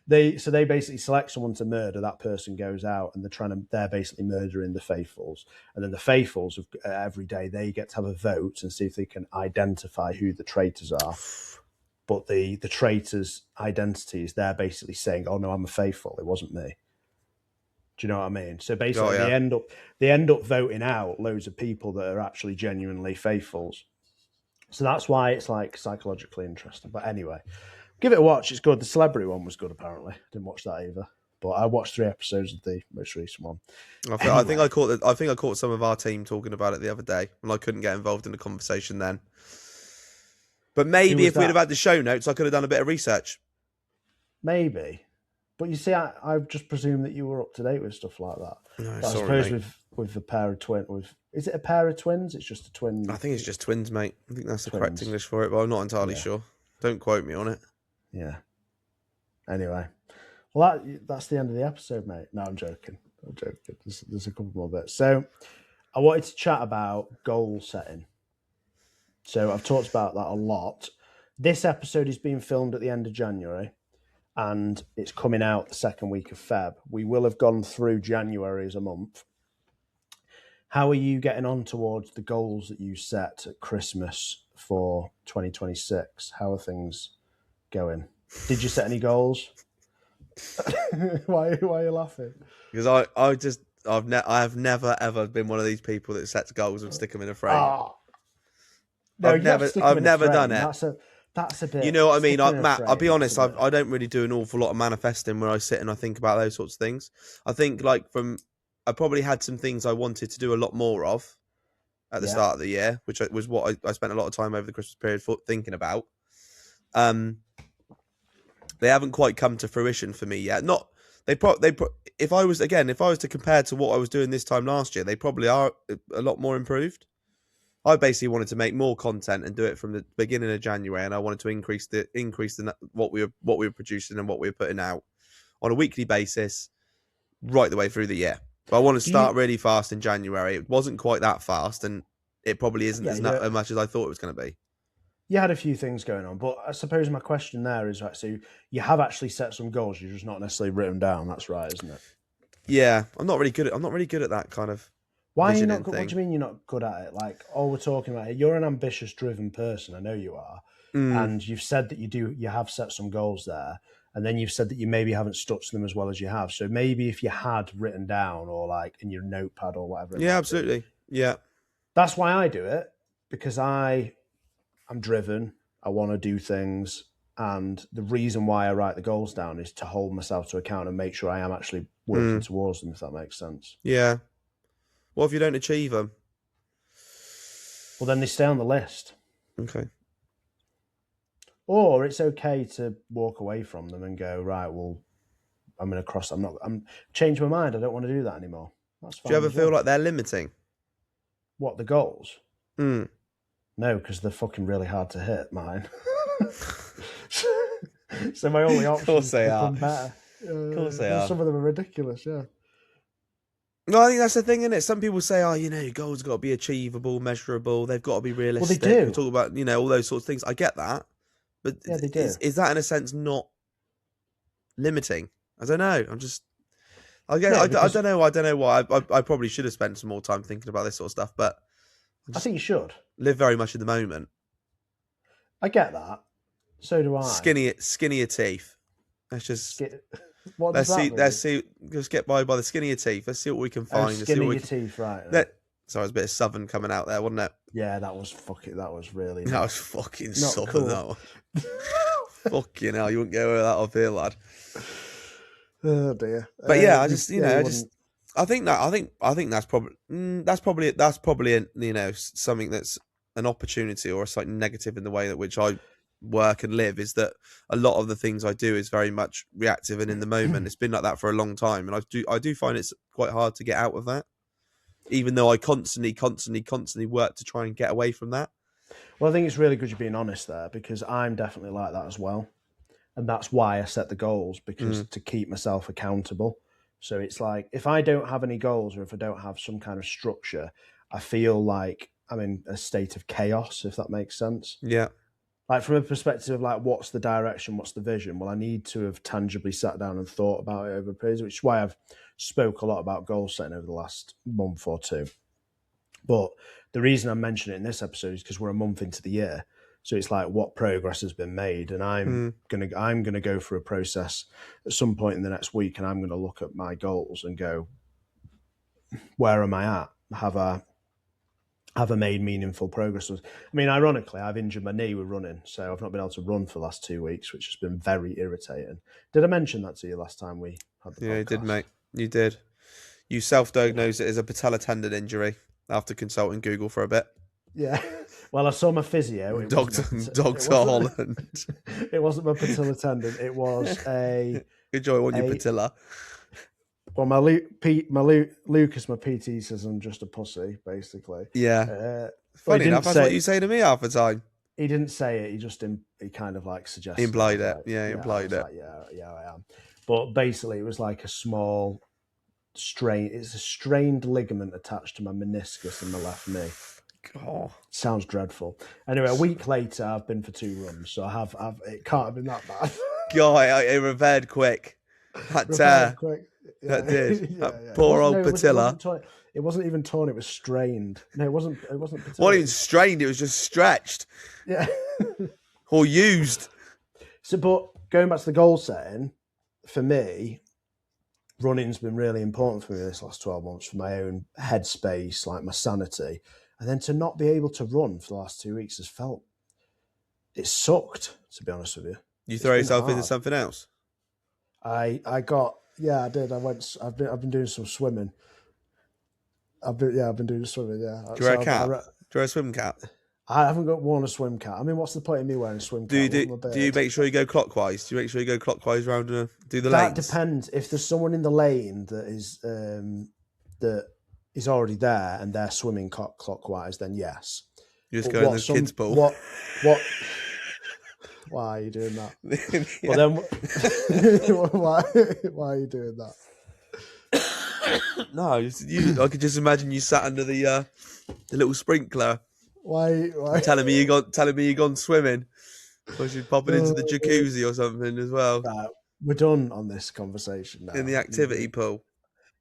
Speaker 2: They basically select someone to murder. That person goes out, and they're basically murdering the faithfuls. And then the faithfuls every day they get to have a vote and see if they can identify who the traitors are. But the traitors' identities, they're basically saying, "Oh no, I'm a faithful. It wasn't me." Do you know what I mean? So basically, they end up voting out loads of people that are actually genuinely faithfuls. So that's why it's like psychologically interesting. But anyway, give it a watch. It's good. The celebrity one was good. Apparently, didn't watch that either. But I watched 3 episodes of the most recent one.
Speaker 1: I think I caught some of our team talking about it the other day, and I couldn't get involved in the conversation then. But maybe if we'd have had the show notes, I could have done a bit of research.
Speaker 2: Maybe. But you see, I just presumed that you were up to date with stuff like that.
Speaker 1: No,
Speaker 2: I suppose with the pair of twins, is it a pair of twins? It's just a twin.
Speaker 1: I think it's just twins, mate. I think that's the correct English for it, but I'm not entirely sure. Don't quote me on it.
Speaker 2: Yeah. Anyway, well, that's the end of the episode, mate. No, I'm joking. There's a couple more bits. So, I wanted to chat about goal setting. So, I've talked about that a lot. This episode is being filmed at the end of January, and it's coming out the second week of Feb. We will have gone through January as a month. How are you getting on towards the goals that you set at Christmas for 2026? How are things going? Did you set any goals? Why are you laughing?
Speaker 1: Because I have never ever been one of these people that sets goals and stick them in a frame.
Speaker 2: No,
Speaker 1: I've never done it.
Speaker 2: That's a bit.
Speaker 1: You know what I mean, Matt? I'll be honest. I don't really do an awful lot of manifesting where I sit and I think about those sorts of things. I think I probably had some things I wanted to do a lot more of at the start of the year, which was what I spent a lot of time over the Christmas period thinking about. They haven't quite come to fruition for me yet. If I was to compare to what I was doing this time last year, they probably are a lot more improved. I basically wanted to make more content and do it from the beginning of January, and I wanted to increase what we were producing and what we were putting out on a weekly basis, right the way through the year. But I want to start really fast in January. It wasn't quite that fast, and it probably isn't as much as I thought it was going to be.
Speaker 2: You had a few things going on, but I suppose my question there is, right, so you have actually set some goals, you're just not necessarily written down. That's right, isn't it?
Speaker 1: Yeah, I'm not really good at that kind of.
Speaker 2: Why are you not good? What do you mean you're not good at it? Like, all we're talking about here, you're an ambitious, driven person. I know you are. And you've said that you have set some goals there. And then you've said that you maybe haven't stuck to them as well as you have. So maybe if you had written down or like in your notepad or whatever.
Speaker 1: Yeah, absolutely. Yeah.
Speaker 2: That's why I do it, because I'm driven. I want to do things. And the reason why I write the goals down is to hold myself to account and make sure I am actually working towards them, if that makes sense.
Speaker 1: Yeah. What if you don't achieve them?
Speaker 2: Well, then they stay on the list.
Speaker 1: Okay.
Speaker 2: Or it's okay to walk away from them and go, right, well, I'm going to change my mind. I don't want to do that anymore. That's fine.
Speaker 1: Do you ever feel like they're limiting?
Speaker 2: What, the goals? No, because they're fucking really hard to hit, mine. So my only option is to become better.
Speaker 1: Of course they are.
Speaker 2: Some of them are ridiculous, yeah.
Speaker 1: No, I think that's the thing, isn't it? Some people say, your goals got to be achievable, measurable. They've got to be realistic.
Speaker 2: Well, they do.
Speaker 1: We talk about, all those sorts of things. I get that. But
Speaker 2: yeah, they do.
Speaker 1: Is that in a sense not limiting? I don't know. I don't know. I don't know why. I probably should have spent some more time thinking about this sort of stuff, but
Speaker 2: I think you should
Speaker 1: live very much in the moment.
Speaker 2: I get that. So do I.
Speaker 1: Skinnier teeth. Let's just
Speaker 2: what does that mean?
Speaker 1: Let's see. Just get by the skinnier teeth. Let's see what we can find.
Speaker 2: Skinnier teeth, right?
Speaker 1: Sorry, it was a bit of southern coming out there, wasn't it?
Speaker 2: Yeah, that was really.
Speaker 1: That was fucking southern.
Speaker 2: Cool.
Speaker 1: That one. Fucking hell, you wouldn't get away with that off here, lad.
Speaker 2: Oh dear.
Speaker 1: But yeah, I think that's probably something that's an opportunity or a slightly negative in the way that which I work and live, is that a lot of the things I do is very much reactive and in the moment. It's been like that for a long time, and I do find it's quite hard to get out of that, even though I constantly work to try and get away from that.
Speaker 2: Well, I think it's really good you're being honest there, because I'm definitely like that as well. And that's why I set the goals, because to keep myself accountable. So it's like, if I don't have any goals or if I don't have some kind of structure, I feel like I'm in a state of chaos, if that makes sense.
Speaker 1: Yeah.
Speaker 2: like from a perspective of like, what's the direction, what's the vision? Well, I need to have tangibly sat down and thought about it over a period, which is why I've spoke a lot about goal setting over the last month or two. But the reason I'm mentioning it in this episode is because we're a month into the year. So it's like what progress has been made. And I'm gonna go through a process at some point in the next week, and I'm gonna look at my goals and go, where am I at? Have I made meaningful progress? I mean, ironically, I've injured my knee with running, so I've not been able to run for the last 2 weeks, which has been very irritating. Did I mention that to you last time we had the podcast?
Speaker 1: Yeah, you did, mate. You did. You self-diagnosed it as a patella tendon injury after consulting Google for a bit.
Speaker 2: Yeah. Well, I saw my physio.
Speaker 1: Dr. Holland.
Speaker 2: It wasn't my patella tendon. It was a...
Speaker 1: Good joy on your patella.
Speaker 2: Well, Lucas, my PT, says I'm just a pussy, basically.
Speaker 1: Yeah. Funny enough, that's what you say to me half the time.
Speaker 2: He didn't say it. He just he kind of like suggested.
Speaker 1: He implied it.
Speaker 2: Like,
Speaker 1: yeah, he implied it.
Speaker 2: Like, yeah, I am. But basically, it was like a small strain. It's a strained ligament attached to my meniscus in my left knee.
Speaker 1: God.
Speaker 2: Sounds dreadful. Anyway, a week later, I've been for 2 runs, so I've it can't have been that bad.
Speaker 1: God, it repaired quick. That
Speaker 2: quick.
Speaker 1: That did. That poor old patella.
Speaker 2: It wasn't even torn. It was strained. No, it wasn't. It wasn't.
Speaker 1: It wasn't even strained. It was just stretched.
Speaker 2: Yeah.
Speaker 1: Or used.
Speaker 2: So, but going back to the goal setting, for me, running's been really important for me this last 12 months for my own headspace, like my sanity, and then to not be able to run for the last 2 weeks has felt. It sucked, to be honest with you.
Speaker 1: You throw yourself into something else.
Speaker 2: I got. Yeah, I did. I've been doing some swimming. I've been doing swimming. Yeah.
Speaker 1: Do you wear a cap? Do you wear a swim cap?
Speaker 2: I haven't worn a swim cap. I mean, what's the point of me wearing a swim cap?
Speaker 1: Do you make sure you go clockwise? Do you make sure you go clockwise around and do the
Speaker 2: That
Speaker 1: lanes?
Speaker 2: depends. If there's someone in the lane that is already there and they're swimming clockwise, then yes.
Speaker 1: You just go in the kids' pool.
Speaker 2: What? Why are you doing that?
Speaker 1: Yeah.
Speaker 2: Well, then, why are you doing that?
Speaker 1: No, I could just imagine you sat under the little sprinkler.
Speaker 2: Why?
Speaker 1: Telling me you gone swimming, or she's popping into the jacuzzi or something as well.
Speaker 2: Right, we're done on this conversation now.
Speaker 1: In the activity pool.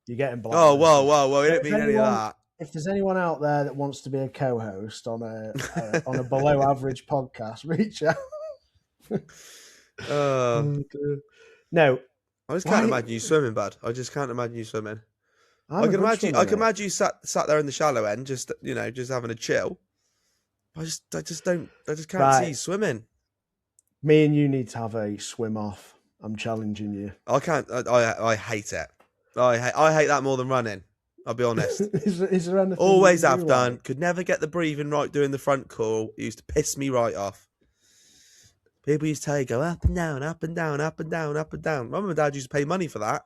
Speaker 2: You're getting blocked.
Speaker 1: Oh, whoa! We didn't mean any of that.
Speaker 2: If there's anyone out there that wants to be a co-host on a below average podcast, reach out. No,
Speaker 1: I just can't imagine you swimming, bud. I just can't imagine you swimming. I can imagine you sat there in the shallow end, just having a chill. I just can't see you swimming.
Speaker 2: Me and you need to have a swim off. I'm challenging you.
Speaker 1: I can't. I hate it. I hate that more than running. I'll be honest.
Speaker 2: Is there anything?
Speaker 1: Always have done. Could never get the breathing right doing the front crawl. It used to piss me right off. People used to tell you, go up and down, up and down, up and down, up and down. My mum and dad used to pay money for that.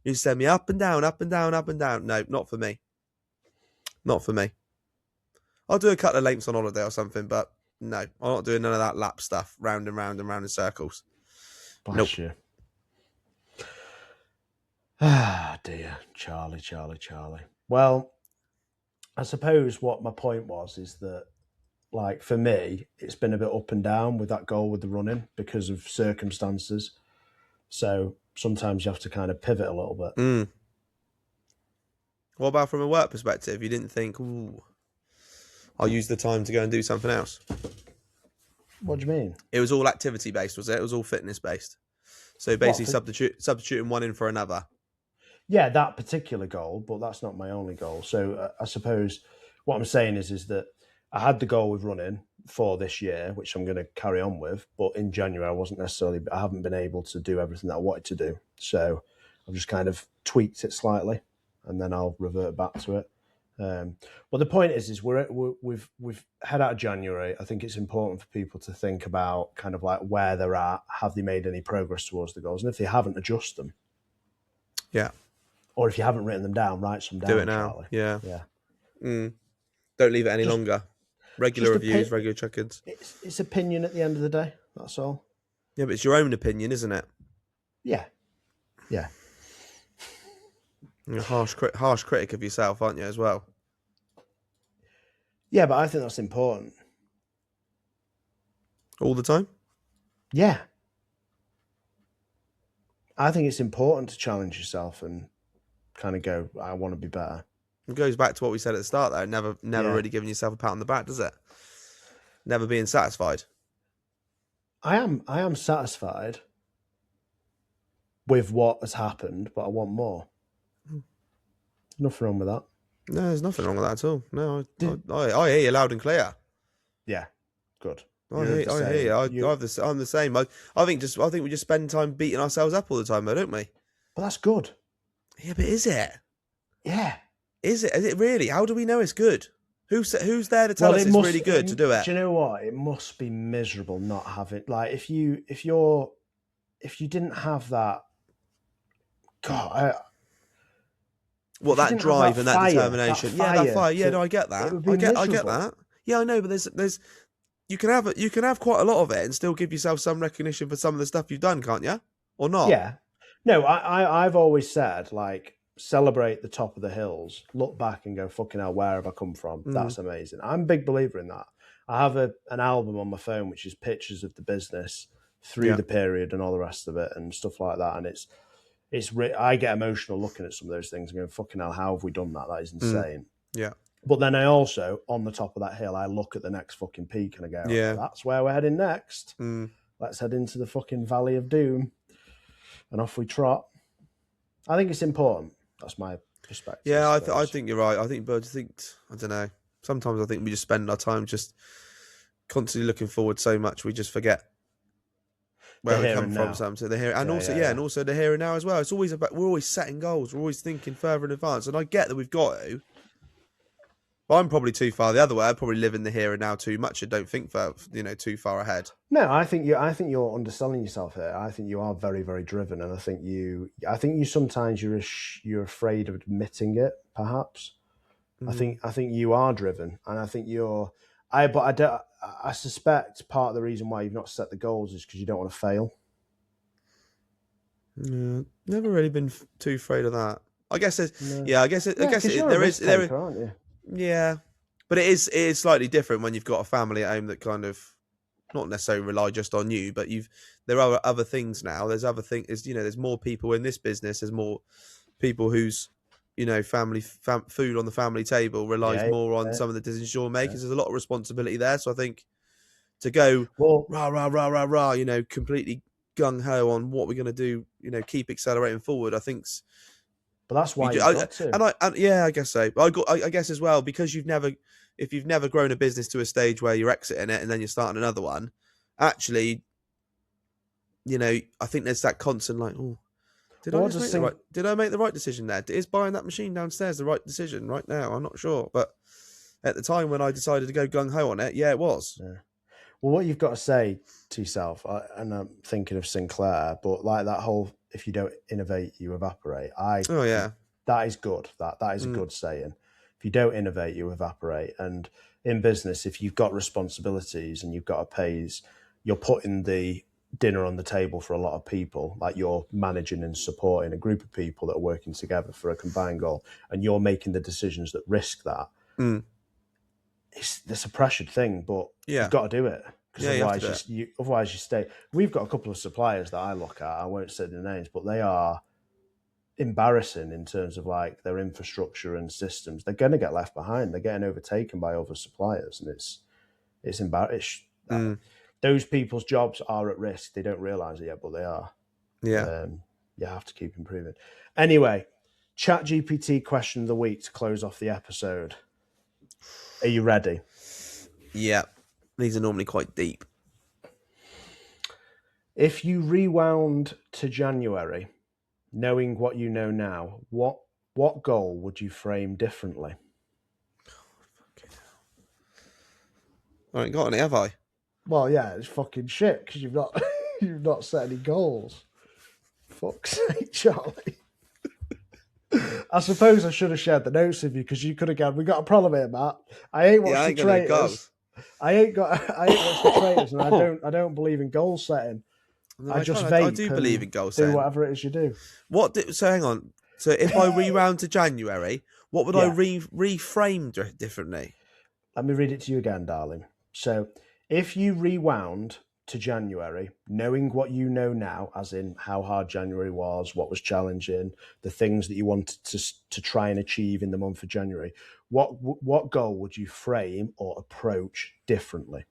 Speaker 1: You used to send me up and down, up and down, up and down. No, not for me. Not for me. I'll do a couple of lengths on holiday or something, but no, I'm not doing none of that lap stuff, round and round and round in circles.
Speaker 2: Bless you. Ah, dear. Charlie. Well, I suppose what my point was is that, like, for me, it's been a bit up and down with that goal with the running because of circumstances. So sometimes you have to kind of pivot a little bit.
Speaker 1: What about from a work perspective? You didn't think, ooh, I'll use the time to go and do something else?
Speaker 2: What do you mean?
Speaker 1: It was all activity based, was it? It was all fitness based. So basically substituting one in for another.
Speaker 2: Yeah, that particular goal, but that's not my only goal. So I suppose what I'm saying is that I had the goal with running for this year, which I'm going to carry on with. But in January, I haven't been able to do everything that I wanted to do. So I've just kind of tweaked it slightly, and then I'll revert back to it. But the point is we've head out of January. I think it's important for people to think about kind of like where they're at. Have they made any progress towards the goals? And if they haven't, adjust them.
Speaker 1: Yeah.
Speaker 2: Or if you haven't written them down, write some down.
Speaker 1: Do it now. Charlie. Yeah. Don't leave it any longer. Regular reviews, regular check-ins.
Speaker 2: It's opinion at the end of the day. That's all.
Speaker 1: Yeah, but it's your own opinion, isn't it?
Speaker 2: Yeah.
Speaker 1: You're a harsh critic of yourself, aren't you, as well?
Speaker 2: Yeah, but I think that's important.
Speaker 1: All the time?
Speaker 2: Yeah. I think it's important to challenge yourself and kind of go, I want to be better.
Speaker 1: It goes back to what we said at the start, though. Never really giving yourself a pat on the back, does it? Never being satisfied.
Speaker 2: I am satisfied with what has happened, but I want more. Nothing wrong with that.
Speaker 1: No, there's nothing wrong with that at all. No, I hear you loud and clear.
Speaker 2: Yeah, good.
Speaker 1: I hear you. I'm the same. I think we just spend time beating ourselves up all the time, though, don't we?
Speaker 2: But that's good.
Speaker 1: Yeah, but is it?
Speaker 2: Yeah.
Speaker 1: Is it? Is it really? How do we know it's good? Who's there to tell us it's really good to do it?
Speaker 2: Do you know what? It must be miserable not having, like, if you didn't have that. God,
Speaker 1: that drive and that determination. That fire. Yeah, no, I get that. I get that. Yeah, I know, but there's you can have quite a lot of it and still give yourself some recognition for some of the stuff you've done, can't you? Or not?
Speaker 2: Yeah. No, I've always said, like, celebrate the top of the hills, look back and go, fucking hell, where have I come from? That's amazing. I'm a big believer in that. I have an album on my phone which is pictures of the business through the period and all the rest of it and stuff like that. And I get emotional looking at some of those things and going, fucking hell, how have we done that? That is insane.
Speaker 1: Yeah.
Speaker 2: But then I also, on the top of that hill, I look at the next fucking peak and I go, that's where we're heading next. Let's head into the fucking Valley of Doom. And off we trot. I think it's important. That's my perspective.
Speaker 1: Yeah, I think you're right. I don't know. Sometimes I think we just spend our time just constantly looking forward so much we just forget where we come from. So the here and also the here and now as well. It's always about, we're always setting goals. We're always thinking further in advance. And I get that we've got to. But I'm probably too far the other way. I probably live in the here and now too much and don't think too far ahead.
Speaker 2: No, I think you're underselling yourself here. I think you are very, very driven, and I think you sometimes you're afraid of admitting it. Perhaps I think you are driven, and I think I suspect part of the reason why you've not set the goals is because you don't want to fail.
Speaker 1: Yeah, never really been too afraid of that. I guess there is,
Speaker 2: aren't you?
Speaker 1: Yeah, but it is slightly different when you've got a family at home that kind of not necessarily rely just on you, but there are other things now. There's other things. There's more people in this business. There's more people whose family food on the family table relies more on some of the decisions you're making. There's a lot of responsibility there. So I think to go rah, completely gung ho on what we're going to do, keep accelerating forward. I think.
Speaker 2: But that's why you've got to.
Speaker 1: I guess so. I guess as well, because if you've never grown a business to a stage where you're exiting it and then you're starting another one, actually, I think there's that constant like, oh, did I make the right decision there? Is buying that machine downstairs the right decision right now? I'm not sure, but at the time when I decided to go gung ho on it, it was.
Speaker 2: Yeah. Well, what you've got to say to yourself, and I'm thinking of Sinclair, but like that whole, if you don't innovate, you evaporate. That is good. That is a good saying. If you don't innovate, you evaporate. And in business, if you've got responsibilities and you've got to pay, you're putting the dinner on the table for a lot of people, like you're managing and supporting a group of people that are working together for a combined goal, and you're making the decisions that risk that. It's a pressured thing, but you've got to do it. Because otherwise you stay. We've got a couple of suppliers that I look at. I won't say the names, but they are embarrassing in terms of like their infrastructure and systems. They're going to get left behind. They're getting overtaken by other suppliers, and it's embarrassing. Those people's jobs are at risk. They don't realise it yet, but they are.
Speaker 1: Yeah.
Speaker 2: You have to keep improving. Anyway, ChatGPT question of the week to close off the episode. Are you ready?
Speaker 1: Yeah. These are normally quite deep.
Speaker 2: If you rewound to January, knowing what you know now, what goal would you frame differently?
Speaker 1: I ain't got any, have I?
Speaker 2: Well, yeah, it's fucking shit because you've not set any goals. Fuck's sake, Charlie. I suppose I should have shared the notes with you because you could have gone, we got a problem here, Matt. I ain't watched the Traitors. I ain't watched the Traitors, and I don't believe in goal setting.
Speaker 1: No,
Speaker 2: I
Speaker 1: do believe in goal setting.
Speaker 2: Do whatever it is you do.
Speaker 1: So hang on. So if I rewound to January, what would I reframe differently?
Speaker 2: Let me read it to you again, darling. So if you rewound to January, knowing what you know now, as in how hard January was, what was challenging, the things that you wanted to try and achieve in the month of January, what goal would you frame or approach differently?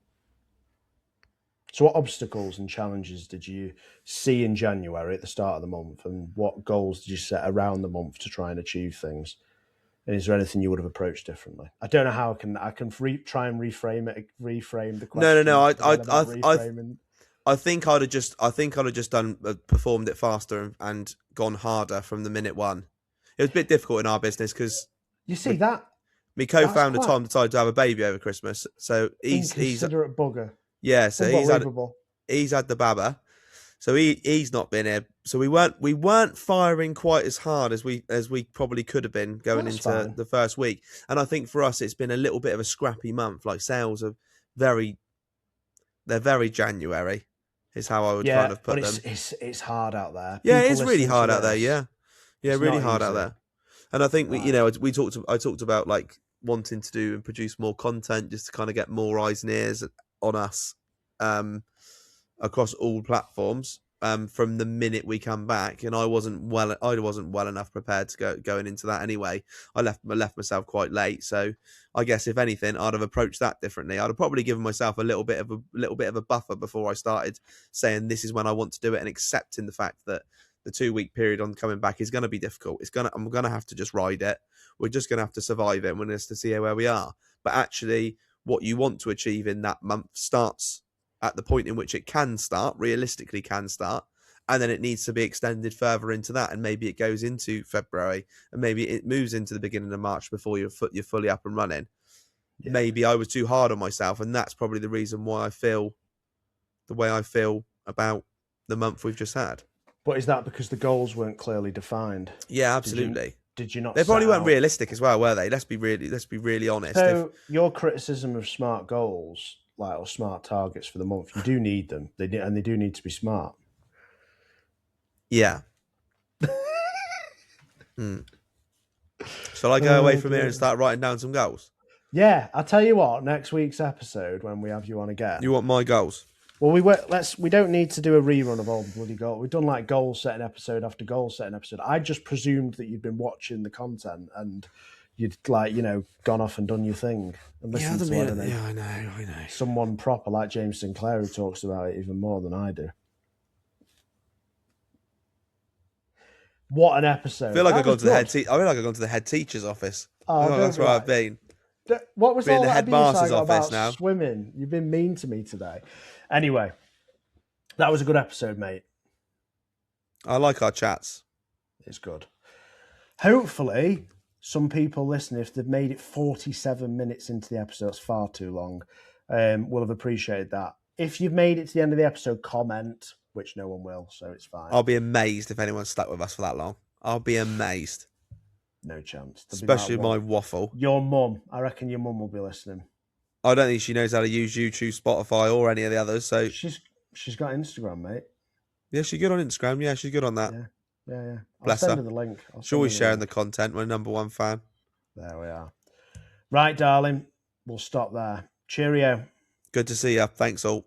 Speaker 2: So what obstacles and challenges did you see in January at the start of the month, and what goals did you set around the month to try and achieve things? And is there anything you would have approached differently? I don't know how I can try and reframe the question.
Speaker 1: No. I think I'd have just done performed it faster and gone harder from the minute one. It was a bit difficult in our business because
Speaker 2: you see that
Speaker 1: my co-founder Tom decided to have a baby over Christmas, so he's
Speaker 2: inconsiderate bugger.
Speaker 1: Yeah, so he's had the baba. So he's not been here. So we weren't firing quite as hard as we probably could have been going into the first week. And I think for us it's been a little bit of a scrappy month. Like sales are very January is how I would kind of put them.
Speaker 2: It's hard out there.
Speaker 1: Yeah, it's really hard out there. Yeah, really hard out there. And I think I talked about like wanting to do and produce more content just to kind of get more eyes and ears on us across all platforms from the minute we come back, and I wasn't well enough prepared to going into that anyway. I left myself quite late, so I guess if anything I'd have approached that differently. I'd have probably given myself a little bit of a buffer before I started saying this is when I want to do it, and accepting the fact that the 2-week period on coming back is going to be difficult. I'm going to have to just ride it. We're just going to have to survive it. We're going to see where we are. But actually what you want to achieve in that month starts at the point in which it can start, realistically can start, and then it needs to be extended further into that, and maybe it goes into February, and maybe it moves into the beginning of March before you're fully up and running. Yeah. Maybe I was too hard on myself, and that's probably the reason why I feel the way I feel about the month we've just had.
Speaker 2: But is that because the goals weren't clearly defined?
Speaker 1: Yeah, absolutely.
Speaker 2: Did you not?
Speaker 1: They probably weren't realistic as well, were they? Let's be really honest.
Speaker 2: So your criticism of smart goals, or smart targets for the month, you do need them. They do need to be smart.
Speaker 1: Yeah. Shall I go away from here and start writing down some goals?
Speaker 2: Yeah, I'll tell you what. Next week's episode, when we have you on again,
Speaker 1: you want my goals?
Speaker 2: Well, we don't need to do a rerun of all the bloody goals. We've done like goal setting episode after goal setting episode. I just presumed that you'd been watching the content and you'd gone off and done your thing and listened to it.
Speaker 1: Yeah, I know.
Speaker 2: Someone proper like James Sinclair who talks about it even more than I do. What an episode!
Speaker 1: I feel like I've gone to the head teacher's office.
Speaker 2: Oh,
Speaker 1: that's where I've been.
Speaker 2: What was all
Speaker 1: the
Speaker 2: that
Speaker 1: headmaster's office
Speaker 2: about
Speaker 1: now?
Speaker 2: Swimming. You've been mean to me today. Anyway, that was a good episode, mate.
Speaker 1: I like our chats.
Speaker 2: It's good. Hopefully, some people listening, if they've made it 47 minutes into the episode, it's far too long, will have appreciated that. If you've made it to the end of the episode, comment, which no one will, so it's fine.
Speaker 1: I'll be amazed if anyone's stuck with us for that long. I'll be amazed.
Speaker 2: No chance.
Speaker 1: Especially my waffle.
Speaker 2: Your mum. I reckon your mum will be listening.
Speaker 1: I don't think she knows how to use YouTube, Spotify, or any of the others. So
Speaker 2: she's got Instagram, mate.
Speaker 1: Yeah, she's good on Instagram. Yeah, she's good on that.
Speaker 2: Yeah.
Speaker 1: Bless
Speaker 2: I'll
Speaker 1: her.
Speaker 2: send her the link.
Speaker 1: She's always sharing the content. We're number one fan.
Speaker 2: There we are. Right, darling. We'll stop there. Cheerio.
Speaker 1: Good to see you. Thanks all.